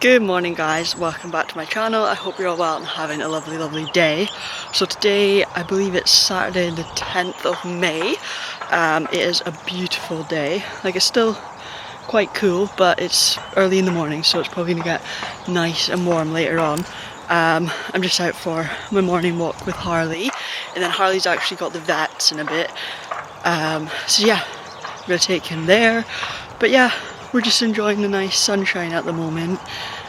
Good morning guys, welcome back to my channel. I hope you're all well and having a lovely day. So today, I believe it's Saturday the 10th of May. It is a beautiful day. Like, it's still quite cool, but it's early in the morning, so it's probably gonna get nice and warm later on. I'm just out for my morning walk with Harley, and then Harley's actually got the vets in a bit. So yeah, I'm gonna take him there. But yeah, we're just enjoying the nice sunshine at the moment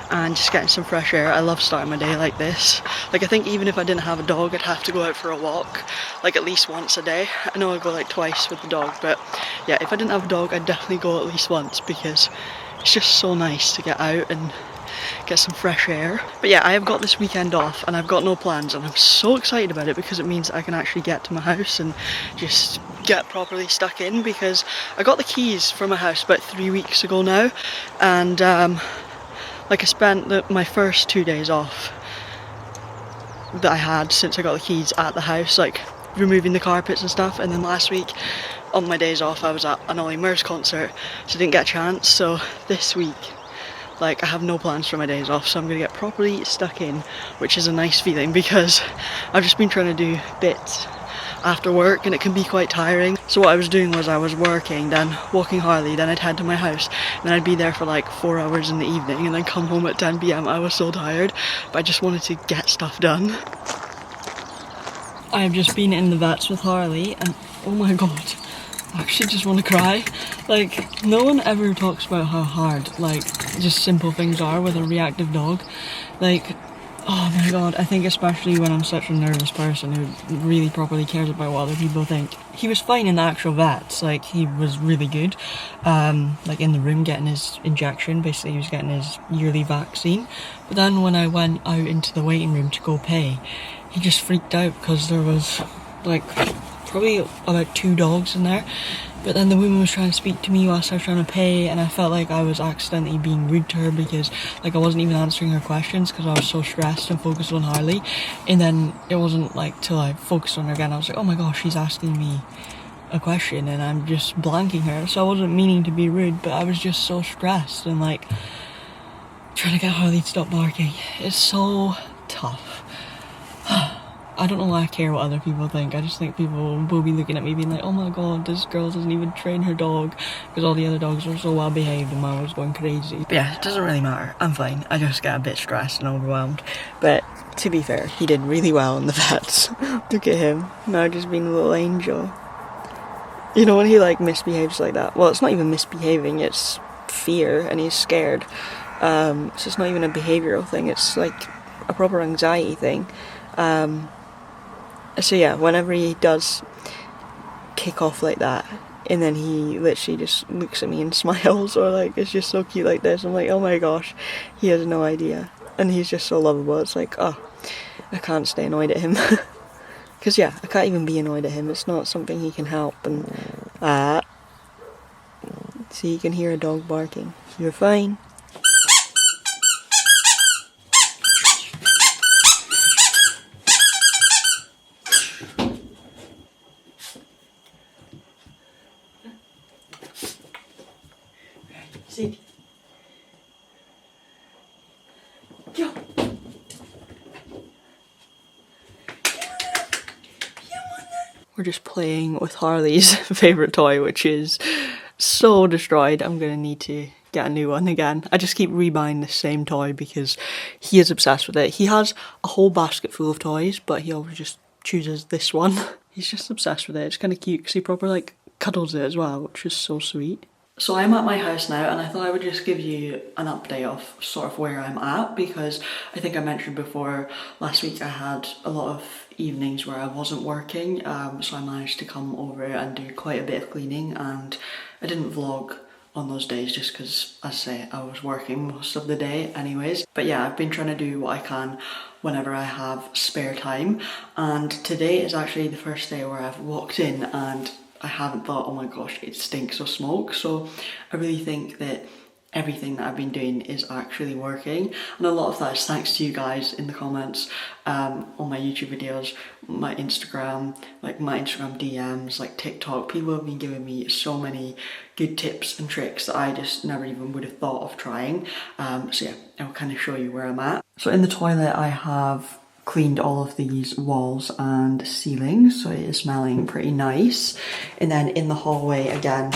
and just getting some fresh air. I love starting my day like this. Like, I think even if I didn't have a dog, I'd have to go out for a walk, like at least once a day. I know I go like twice with the dog, but yeah, if I didn't have a dog, I'd definitely go at least once because it's just so nice to get out and get some fresh air. But yeah, I have got this weekend off and I've got no plans, and I'm so excited about it because it means I can actually get to my house and just get properly stuck in, because I got the keys for my house about 3 weeks ago now, and like, I spent my first 2 days off that I had since I got the keys at the house, like removing the carpets and stuff, and then last week on my days off I was at an Ollie Murs concert, so I didn't get a chance. So this week, like, I have no plans for my days off, so I'm gonna get properly stuck in, which is a nice feeling because I've just been trying to do bits after work and it can be quite tiring. So what I was doing was I was working, then walking Harley, then I'd head to my house, and then I'd be there for like 4 hours in the evening and then come home at 10 PM. I was so tired, but I just wanted to get stuff done. I have just been in the vets with Harley and oh my god, I actually just want to cry. Like, no one ever talks about how hard, like, just simple things are with a reactive dog. Like, oh my god, I think especially when I'm such a nervous person who really properly cares about what other people think. He was fine in the actual vets, like, he was really good. Like, in the room getting his injection, basically he was getting his yearly vaccine. But then when I went out into the waiting room to go pay, he just freaked out because there was, like, probably about 2 dogs in there. But then the woman was trying to speak to me whilst I was trying to pay, and I felt like I was accidentally being rude to her because, like, I wasn't even answering her questions because I was so stressed and focused on Harley. And then it wasn't like till I focused on her again, I was like, oh my gosh, she's asking me a question and I'm just blanking her. So I wasn't meaning to be rude, but I was just so stressed and, like, trying to get Harley to stop barking. It's so tough. I don't know why I care what other people think. I just think people will be looking at me being like, oh my god, this girl doesn't even train her dog, because all the other dogs are so well behaved and mine was going crazy. But yeah, it doesn't really matter. I'm fine. I just get a bit stressed and overwhelmed. But to be fair, he did really well in the vets. Look at him, now just being a little angel. You know, when he, like, misbehaves like that, well, it's not even misbehaving, it's fear and he's scared. So it's not even a behavioural thing, it's like a proper anxiety thing. So yeah, whenever he does kick off like that, and then he literally just looks at me and smiles, or like, it's just so cute like this, I'm like, oh my gosh, he has no idea. And he's just so lovable, it's like, oh, I can't stay annoyed at him. Because yeah, I can't even be annoyed at him, it's not something he can help. And so you can hear a dog barking. You're fine. Sit. Go. We're just playing with Harley's favourite toy, which is so destroyed. I'm gonna need to get a new one again. I just keep rebuying the same toy because he is obsessed with it. He has a whole basket full of toys, but he always just chooses this one. He's just obsessed with it. It's kind of cute because he proper, like, cuddles it as well, which is so sweet. So I'm at my house now, and I thought I would just give you an update of sort of where I'm at, because I think I mentioned before, last week I had a lot of evenings where I wasn't working, so I managed to come over and do quite a bit of cleaning, and I didn't vlog on those days just because, as I say, I was working most of the day anyways. But yeah, I've been trying to do what I can whenever I have spare time, and today is actually the first day where I've walked in and I haven't thought, oh my gosh, it stinks of smoke. So I really think that everything that I've been doing is actually working, and a lot of that is thanks to you guys in the comments on my YouTube videos, my Instagram, like my Instagram DMs, like TikTok. People have been giving me so many good tips and tricks that I just never even would have thought of trying. So yeah, I'll kind of show you where I'm at. So in the toilet I have cleaned all of these walls and ceilings, so it is smelling pretty nice. And then in the hallway again,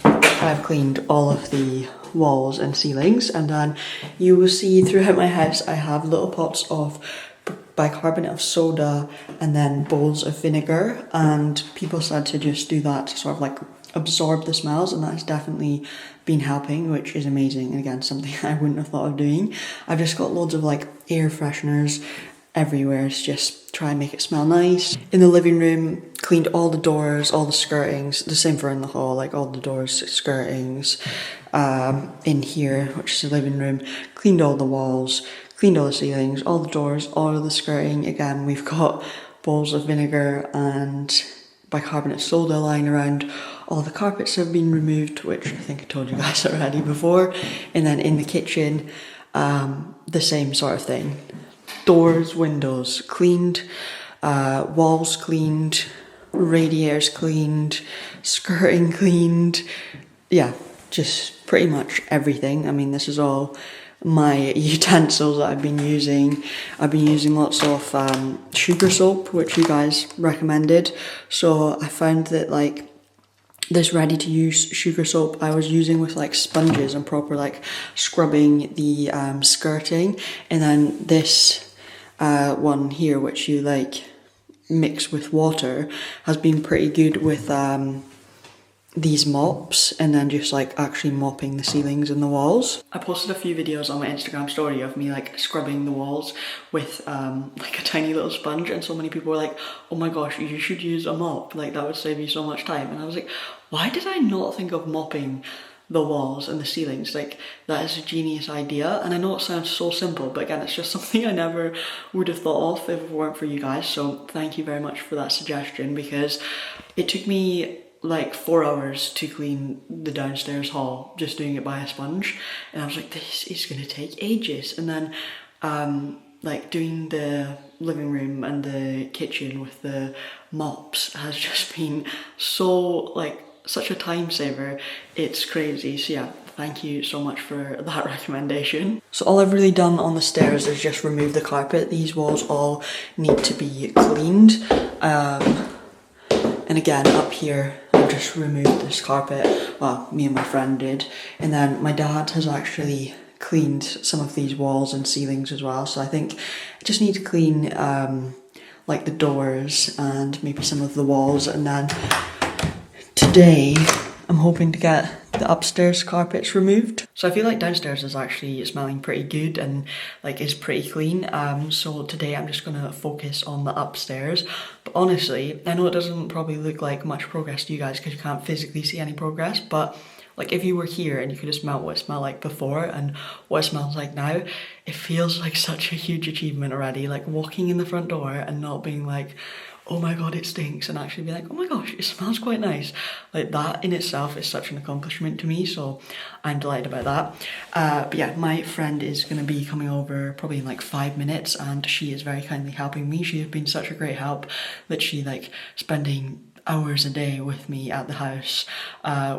I've cleaned all of the walls and ceilings, and then you will see throughout my house I have little pots of bicarbonate of soda and then bowls of vinegar, and people said to just do that to sort of like absorb the smells, and that's definitely been helping, which is amazing, and again something I wouldn't have thought of doing. I've just got loads of like air fresheners everywhere to just try and make it smell nice. In the living room, cleaned all the doors, all the skirtings, the same for in the hall, like all the doors, skirtings. In here, which is the living room, cleaned all the walls, cleaned all the ceilings, all the doors, all of the skirting. Again, we've got bowls of vinegar and bicarbonate soda lying around. All the carpets have been removed, which I think I told you guys already before. And then in the kitchen, the same sort of thing. Doors, windows cleaned, walls cleaned, radiators cleaned, skirting cleaned. Yeah, just pretty much everything. I mean, this is all my utensils that I've been using. I've been using lots of sugar soap, which you guys recommended. So I found that like this ready to use sugar soap I was using with like sponges and proper like scrubbing the skirting, and then this one here, which you like mix with water, has been pretty good with these mops, and then just like actually mopping the ceilings and the walls. I posted a few videos on my Instagram story of me like scrubbing the walls with like a tiny little sponge, and so many people were like, oh my gosh, you should use a mop, like that would save you so much time. And I was like, why did I not think of mopping the walls and the ceilings? Like, that is a genius idea, and I know it sounds so simple, but again, it's just something I never would have thought of if it weren't for you guys. So thank you very much for that suggestion, because it took me like 4 hours to clean the downstairs hall just doing it by a sponge, and I was like, this is gonna take ages. And then like doing the living room and the kitchen with the mops has just been so like such a time saver, it's crazy. So yeah, thank you so much for that recommendation. So all I've really done on the stairs is just remove the carpet. These walls all need to be cleaned, and again up here I've just removed this carpet. Well, me and my friend did, and then my dad has actually cleaned some of these walls and ceilings as well. So I think I just need to clean like the doors and maybe some of the walls, and then today I'm hoping to get the upstairs carpets removed. So I feel like downstairs is actually smelling pretty good and like is pretty clean. So today I'm just gonna focus on the upstairs. But honestly, I know it doesn't probably look like much progress to you guys because you can't physically see any progress, but like if you were here and you could have smelled what it smelled like before and what it smells like now, it feels like such a huge achievement already. Like walking in the front door and not being like, oh my god, it stinks, and actually be like, oh my gosh, it smells quite nice. Like that in itself is such an accomplishment to me, so I'm delighted about that. But yeah, my friend is going to be coming over probably in like 5 minutes, and she is very kindly helping me. She has been such a great help, literally like spending hours a day with me at the house,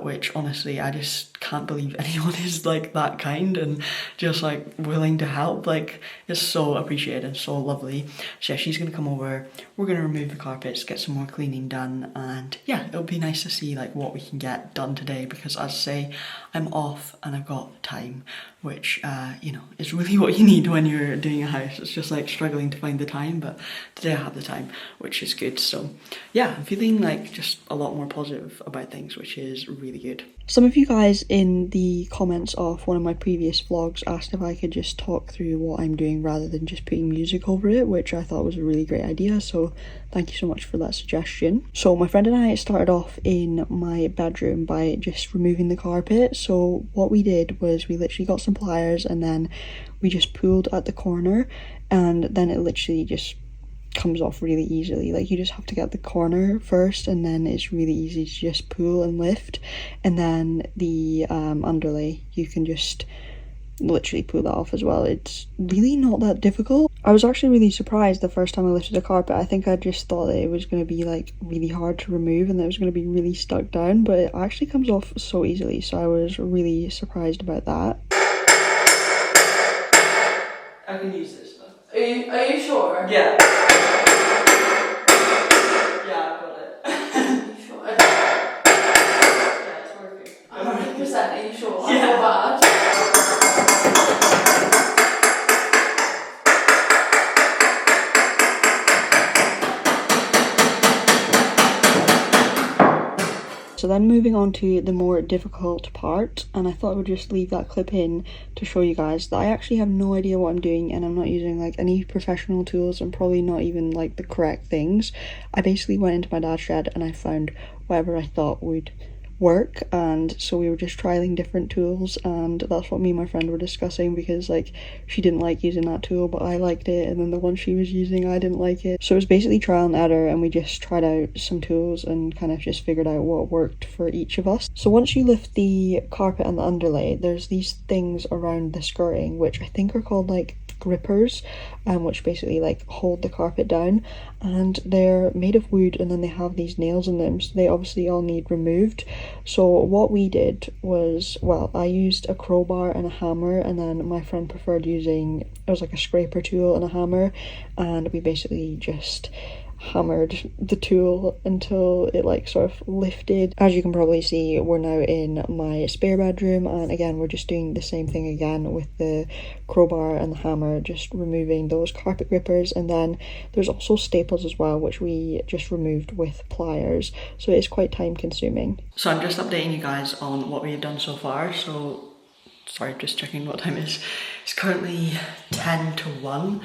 which honestly I just can't believe anyone is like that kind and just like willing to help. Like, it's so appreciated and so lovely. So yeah, she's gonna come over, we're gonna remove the carpets, get some more cleaning done, and yeah, it'll be nice to see like what we can get done today, because as I say, I'm off and I've got time, which you know, is really what you need when you're doing a house. It's just like struggling to find the time, but today I have the time, which is good. So yeah, I'm feeling like just a lot more positive about things, which is really good. Some of you guys in the comments of one of my previous vlogs asked if I could just talk through what I'm doing rather than just putting music over it, which I thought was a really great idea, so thank you so much for that suggestion. So my friend and I started off in my bedroom by just removing the carpet. So what we did was we literally got some pliers and then we just pulled at the corner, and then it literally just comes off really easily. Like, you just have to get the corner first and then it's really easy to just pull and lift. and then the underlay, you can just literally pull that off as well. It's really not that difficult. I was actually really surprised the first time I lifted the carpet. I think I just thought that it was going to be like really hard to remove and that it was going to be really stuck down, but it actually comes off so easily, so I was really surprised about that. I can use this though. Are you sure? Yeah. Yeah, I've got it. Are you sure? Yeah, it's working. 100%, are you sure? Yeah. I feel bad. So then moving on to the more difficult part, and I thought I would just leave that clip in to show you guys that I actually have no idea what I'm doing, and I'm not using like any professional tools and probably not even like the correct things. I basically went into my dad's shed and I found whatever I thought would work, and so we were just trialing different tools, and that's what me and my friend were discussing, because like she didn't like using that tool but I liked it, and then the one she was using I didn't like it. So it was basically trial and error, and we just tried out some tools and kind of just figured out what worked for each of us. So once you lift the carpet and the underlay, there's these things around the skirting which I think are called like grippers, which basically like hold the carpet down, and they're made of wood and then they have these nails in them, so they obviously all need removed. So what we did was, well, I used a crowbar and a hammer, and then my friend preferred using, it was like a scraper tool and a hammer, and we basically just hammered the tool until it like sort of lifted. As you can probably see, we're now in my spare bedroom, and again we're just doing the same thing again with the crowbar and the hammer, just removing those carpet grippers. And then there's also staples as well, which we just removed with pliers, so it's quite time consuming. So I'm just updating you guys on what we've done so far. So sorry, just checking what time it is. It's currently 10 to 1.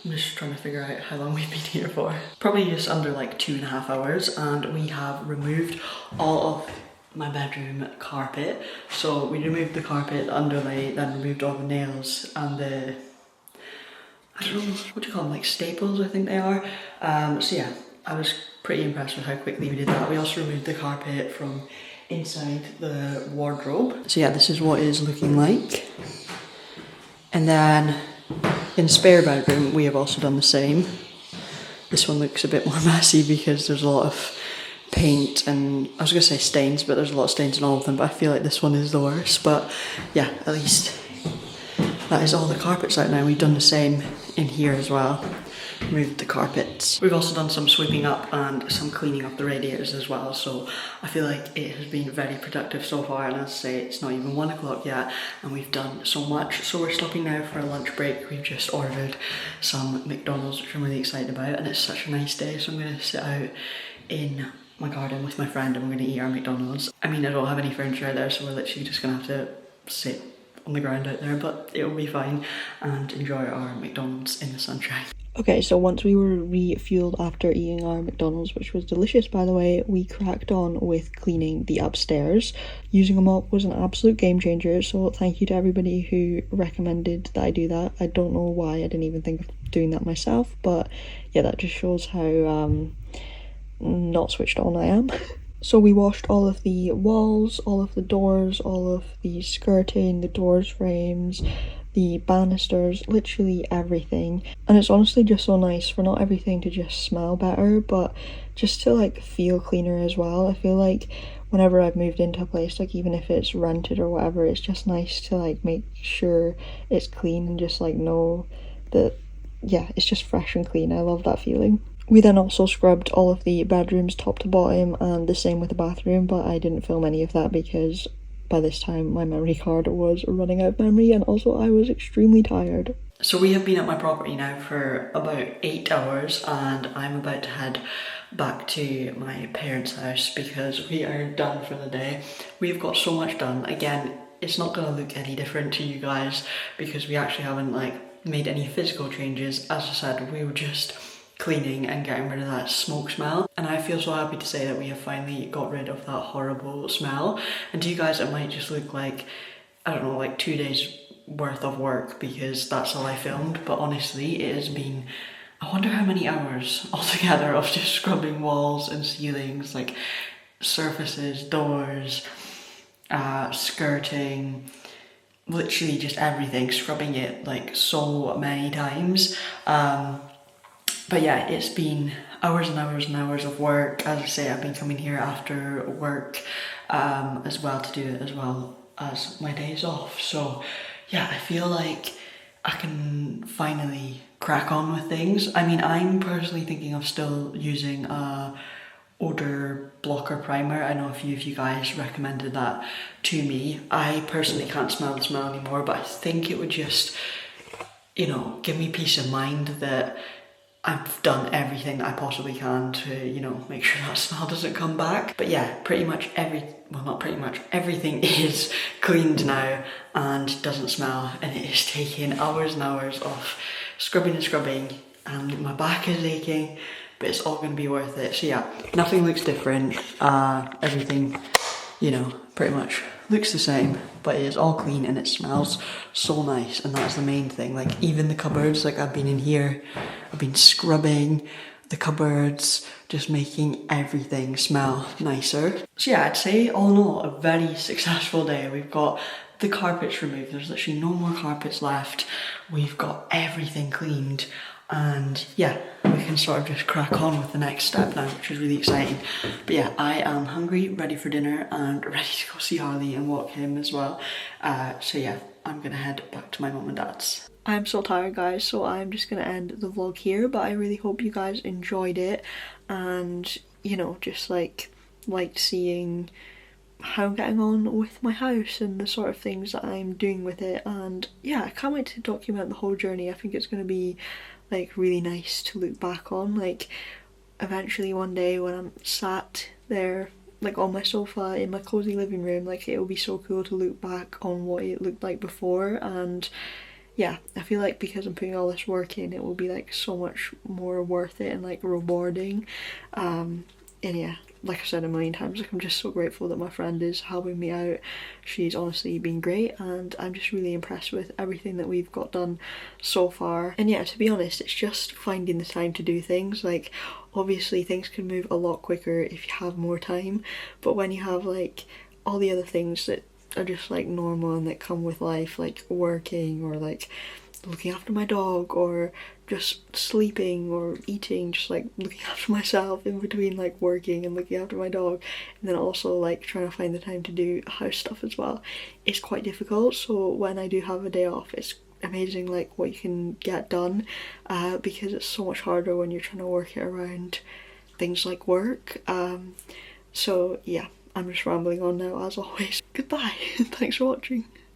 I'm just trying to figure out how long we've been here for. Probably just under like 2.5 hours, and we have removed all of my bedroom carpet. So we removed the carpet, the underlay, then removed all the nails and the, I don't know, what do you call them, like staples I think they are. So yeah, I was pretty impressed with how quickly we did that. We also removed the carpet from inside the wardrobe. So yeah, this is what it is looking like. And then in spare bedroom, we have also done the same. This one looks a bit more messy because there's a lot of paint and, I was going to say stains, but there's a lot of stains in all of them, but I feel like this one is the worst. But yeah, at least that is all the carpets out now. We've done the same in here as well. Removed the carpets. We've also done some sweeping up and some cleaning up the radiators as well, so I feel like it has been very productive so far. And as I say, it's not even 1 o'clock yet and we've done so much. So we're stopping now for a lunch break. We've just ordered some McDonald's, which I'm really excited about, and it's such a nice day, so I'm going to sit out in my garden with my friend and we're going to eat our McDonald's. I mean, I don't have any furniture out there, so we're literally just going to have to sit on the ground out there, but it will be fine, and enjoy our McDonald's in the sunshine. Okay, so once we were refueled after eating our McDonald's, which was delicious by the way, we cracked on with cleaning the upstairs. Using a mop was an absolute game changer, so thank you to everybody who recommended that I do that. I don't know why I didn't even think of doing that myself, but yeah, that just shows how not switched on I am. So we washed all of the walls, all of the doors, all of the skirting, the doors frames, the banisters, literally everything. And it's honestly just so nice for not everything to just smell better, but just to like feel cleaner as well. I feel like whenever I've moved into a place, like even if it's rented or whatever, it's just nice to like make sure it's clean and just like know that, yeah, it's just fresh and clean. I love that feeling. We then also scrubbed all of the bedrooms top to bottom, and the same with the bathroom, but I didn't film any of that because by this time my memory card was running out of memory, and also I was extremely tired. So we have been at my property now for about 8 hours, and I'm about to head back to my parents' house because we are done for the day. We've got so much done. Again, it's not going to look any different to you guys because we actually haven't like made any physical changes. As I said, we were just cleaning and getting rid of that smoke smell, and I feel so happy to say that we have finally got rid of that horrible smell. And to you guys it might just look like, I don't know, like 2 days worth of work because that's all I filmed, but honestly it has been, I wonder how many hours altogether of just scrubbing walls and ceilings. Like, surfaces, doors, skirting, literally just everything, scrubbing it like so many times. But yeah, it's been hours and hours and hours of work. As I say, I've been coming here after work as well to do it as well as my days off. So yeah, I feel like I can finally crack on with things. I mean, I'm personally thinking of still using a odor blocker primer. I know a few of you guys recommended that to me. I personally can't smell the smell anymore, but I think it would just, you know, give me peace of mind that I've done everything that I possibly can to, you know, make sure that smell doesn't come back. But yeah, pretty much not pretty much, everything is cleaned now and doesn't smell, and it is taking hours and hours of scrubbing and scrubbing, and my back is aching, but it's all going to be worth it. So yeah, nothing looks different. Everything, you know, pretty much looks the same, but it is all clean and it smells so nice, and that's the main thing. Like even the cupboards, like I've been in here, I've been scrubbing the cupboards, just making everything smell nicer. So yeah, I'd say all in all, a very successful day. We've got the carpets removed, there's literally no more carpets left. We've got everything cleaned, and yeah, we can sort of just crack on with the next step now, which is really exciting. But yeah, I am hungry, ready for dinner, and ready to go see Harley and walk him as well. So yeah, I'm gonna head back to my mum and dad's. I'm so tired, guys, so I'm just gonna end the vlog here, but I really hope you guys enjoyed it, and you know, just liked seeing how I'm getting on with my house and the sort of things that I'm doing with it. And yeah, I can't wait to document the whole journey. I think it's going to be like really nice to look back on, like eventually one day when I'm sat there like on my sofa in my cozy living room, like it will be so cool to look back on what it looked like before. And yeah, I feel like because I'm putting all this work in, it will be like so much more worth it and like rewarding. And yeah, like I said a million times, like I'm just so grateful that my friend is helping me out. She's honestly been great, and I'm just really impressed with everything that we've got done so far. And yeah, to be honest, it's just finding the time to do things. Like obviously things can move a lot quicker if you have more time, but when you have like all the other things that are just like normal and that come with life, like working or like looking after my dog or just sleeping or eating, just like looking after myself in between like working and looking after my dog, and then also like trying to find the time to do house stuff as well, it's quite difficult. So when I do have a day off, it's amazing like what you can get done, because it's so much harder when you're trying to work it around things like work. So yeah, I'm just rambling on now as always. Goodbye. Thanks for watching.